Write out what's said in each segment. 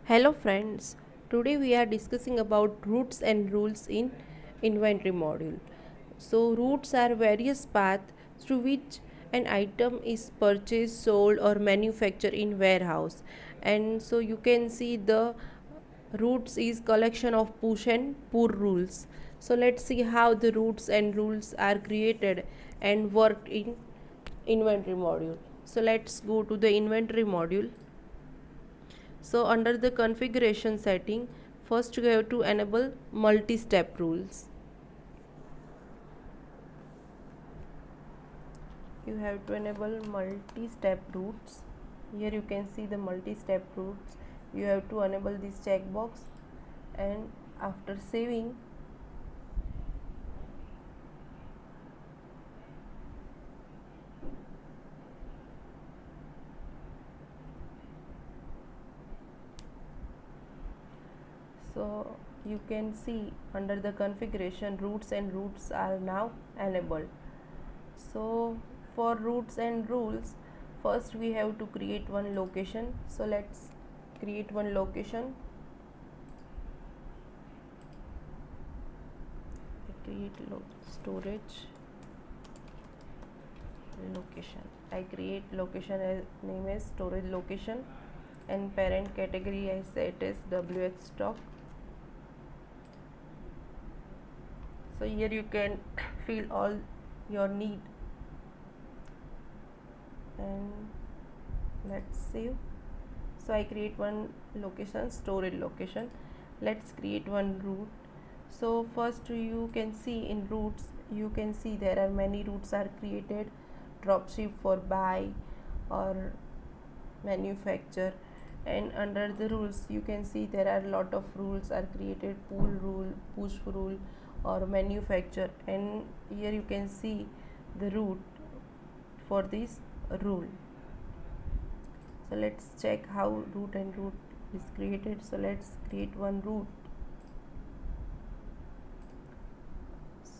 Hello friends, today we are discussing about routes and rules in inventory module. So routes are various paths through which an item is purchased, sold or manufactured in warehouse. And so you can see the routes is collection of push and pull rules. So let's see how the routes and rules are created and worked in inventory module. So let's go to the inventory module. So under the configuration setting, first you have to enable multi-step rules. You have to enable multi-step routes. Here you can see the multi-step routes. You have to enable this checkbox, and after saving, so you can see under the configuration routes and routes are now enabled. So for routes and rules, first we have to create one location. So let's create one location. Create storage location. I create location as name as storage location, and parent category I set as WH stock. So here you can fill all your need, and let's save. So I create one location, storage location. Let's create one route. So first you can see in routes, you can see there are many routes are created: dropship, for buy or manufacture. And under the rules you can see there are a lot of rules are created: pull rule, push rule or manufacture. And here you can see the route for this rule. So let's check how route and route is created. So let's create one route.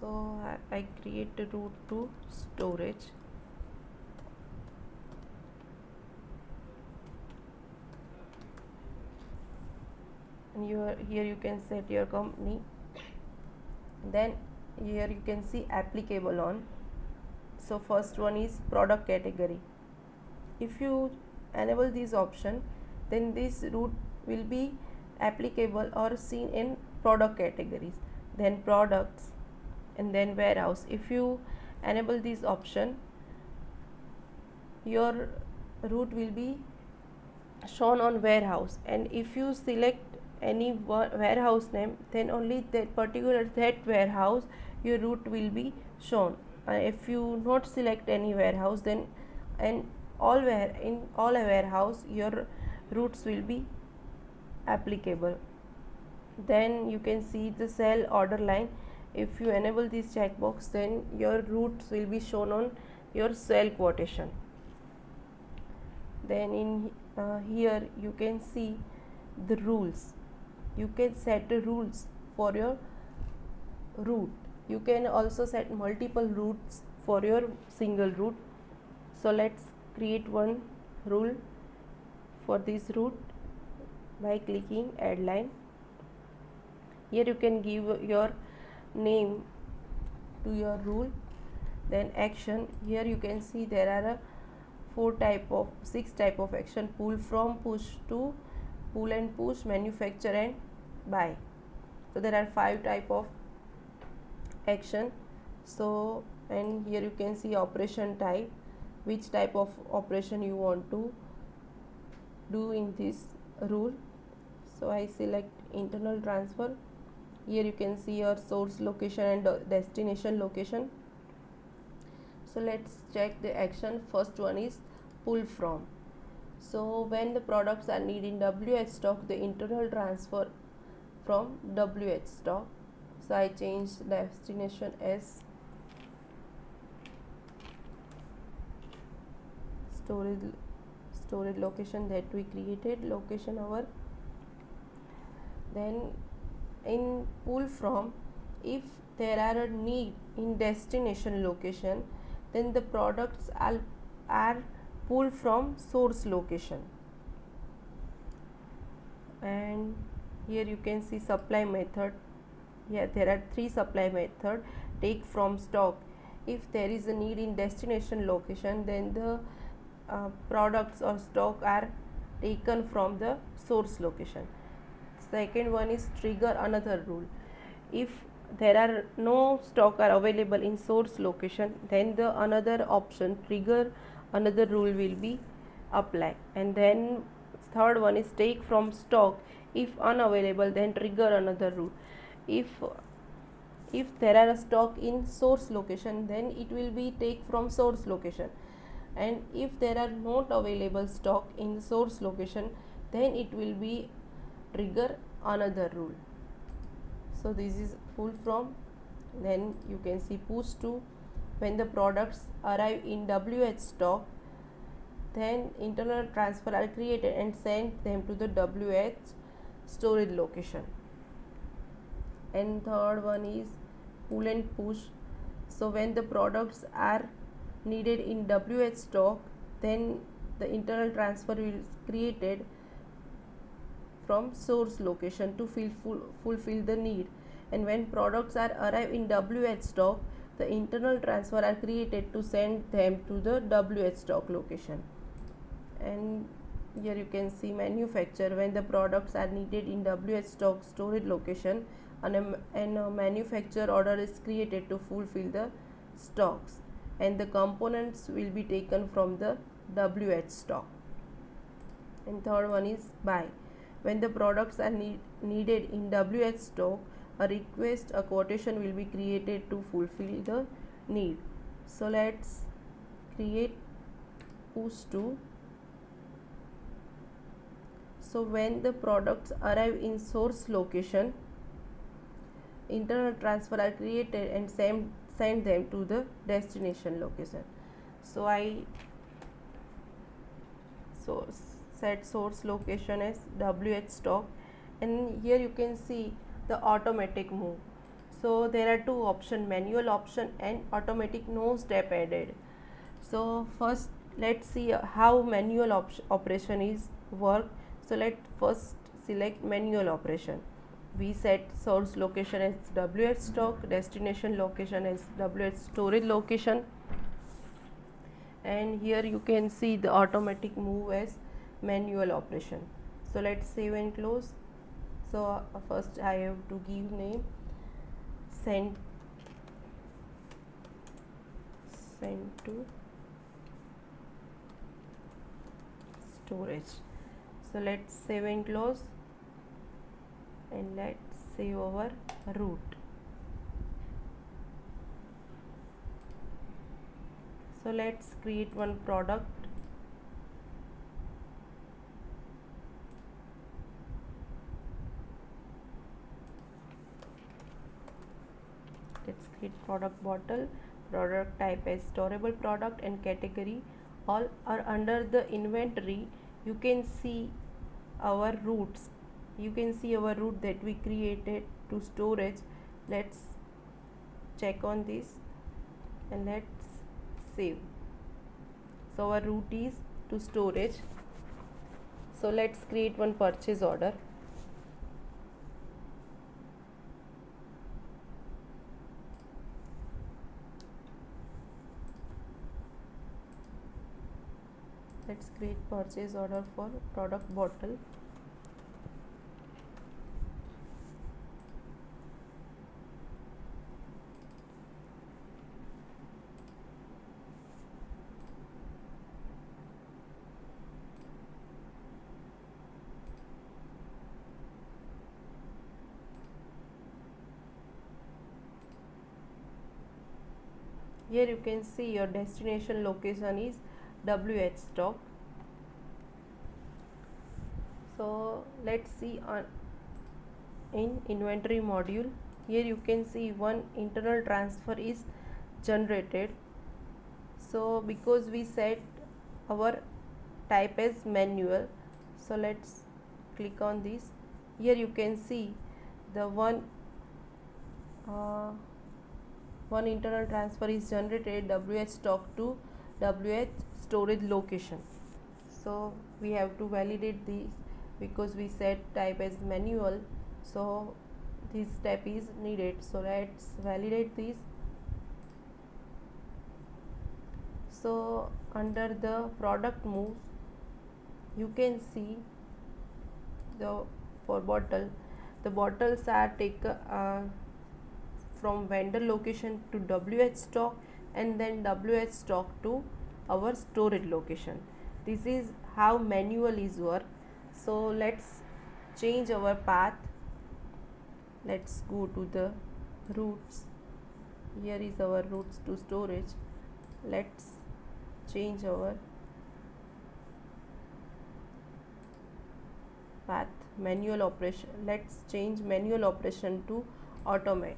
So I create a route to storage. And here you can set your company. Then here you can see applicable on. So first one is product category. If you enable this option, then this route will be applicable or seen in product categories, then products, and then warehouse. If you enable this option, your route will be shown on warehouse, and if you select any warehouse name, then only that particular that warehouse your route will be shown. If you not select any warehouse, then and in all a warehouse your routes will be applicable. Then you can see the sell order line. If you enable this checkbox, then your routes will be shown on your sell quotation. Then in here you can see the rules. You can set the rules for your route. You can also set multiple routes for your single route. So let's create one rule for this route by clicking add line. Here you can give your name to your rule. Then action, here you can see there are six type of action: pull from, push to, pull and push, manufacture and buy. So there are 5 type of action. So and here you can see operation type, which type of operation you want to do in this rule. So I select internal transfer. Here you can see your source location and destination location. So let's check the action. First one is pull from. So when the products are needed in WH stock, the internal transfer from WH stock. So I changed destination as storage location that we created, location our. Then in pull from, if there are a need in destination location, then the products are pulled from source location. And here you can see supply method. Yeah, there are three supply method. Take from stock. If there is a need in destination location, then the products or stock are taken from the source location. Second one is trigger another rule. If there are no stock are available in source location, then the another option trigger another rule will be apply. And then third one is take from stock. If unavailable, then trigger another rule. If there are a stock in source location, then it will be take from source location. And if there are not available stock in source location, then it will be trigger another rule. So this is pull from. Then you can see push to. When the products arrive in WH stock, then internal transfer are created and sent them to the WH storage location. And third one is pull and push. So when the products are needed in WH stock, then the internal transfer is created from source location to fulfill the need. And when products are arrive in WH stock, the internal transfer are created to send them to the WH stock location. And here you can see manufacture. When the products are needed in WH stock storage location, and a manufacture order is created to fulfill the stocks, and the components will be taken from the WH stock. And third one is buy. When the products are needed in WH stock, a quotation will be created to fulfill the need. So let's create push to. So when the products arrive in source location, internal transfer are created and send them to the destination location. So I set source location as WH stock, and here you can see the automatic move. So there are two options, manual option and automatic, no step added. So first let's see how manual operation is work. So let's first select manual operation. We set source location as WH stock, destination location as WH storage location, and here you can see the automatic move as manual operation. So let's save and close. So first I have to give name, send to storage. So let's save and close, and let's save our route. So let's create one product. Let's create product bottle, product type as storable product, and category all are under the inventory. You can see our routes. You can see our route that we created to storage. Let's check on this and let's save. So our route is to storage. So let's create one purchase order. Let's create purchase order for product bottle. Here you can see your destination location is WH stock. So let's see in inventory module. Here you can see one internal transfer is generated. So because we set our type as manual, so let's click on this. Here you can see the one internal transfer is generated WH stock to WH storage location. So we have to validate this because we set type as manual, so this step is needed. So let's validate this. So under the product moves, you can see the for bottle, the bottles are taken from vendor location to WH stock, and then WH stock to our storage location. This is how manual is work. So let's change our path. Let's go to the routes. Here is our routes to storage. Let's change our path. Manual operation, let's change manual operation to automate.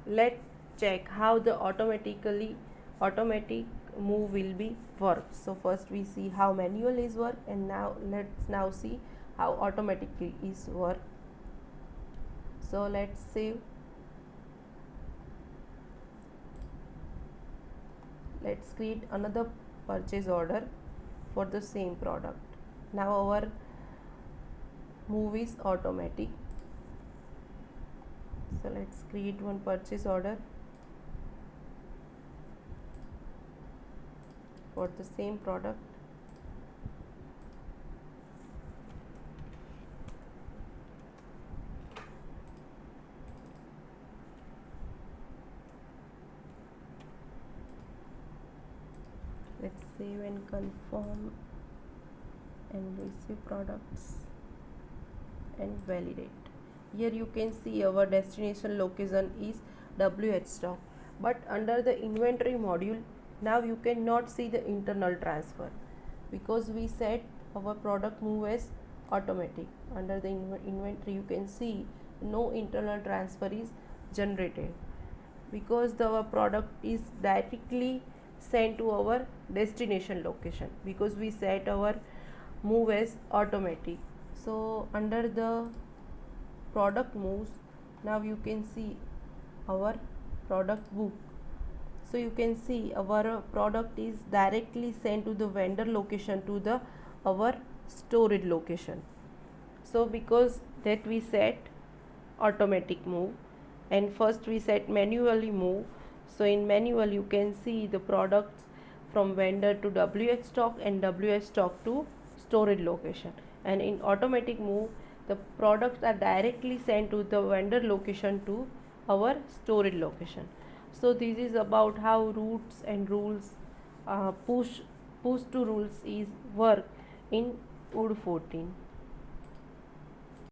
Let's check how the automatic move will be work. So first we see how manual is work, and now let's see how automatic is work. So let's save. Let's create another purchase order for the same product. Now our move is automatic. So let's create one purchase order for the same product. Let's save and confirm and receive products and validate. Here you can see our destination location is WH stock, but under the inventory module, now you cannot see the internal transfer because we set our product move as automatic. Under the inventory, you can see no internal transfer is generated because our product is directly sent to our destination location because we set our move as automatic. So under the product moves, now you can see our product book. So you can see our product is directly sent to the vendor location to the our storage location. So because that we set automatic move, and first we set manually move. So in manual you can see the products from vendor to WH stock and WH stock to storage location, and in automatic move the products are directly sent to the vendor location to our storage location. So this is about how routes and rules, push to rules is work in Odoo 14.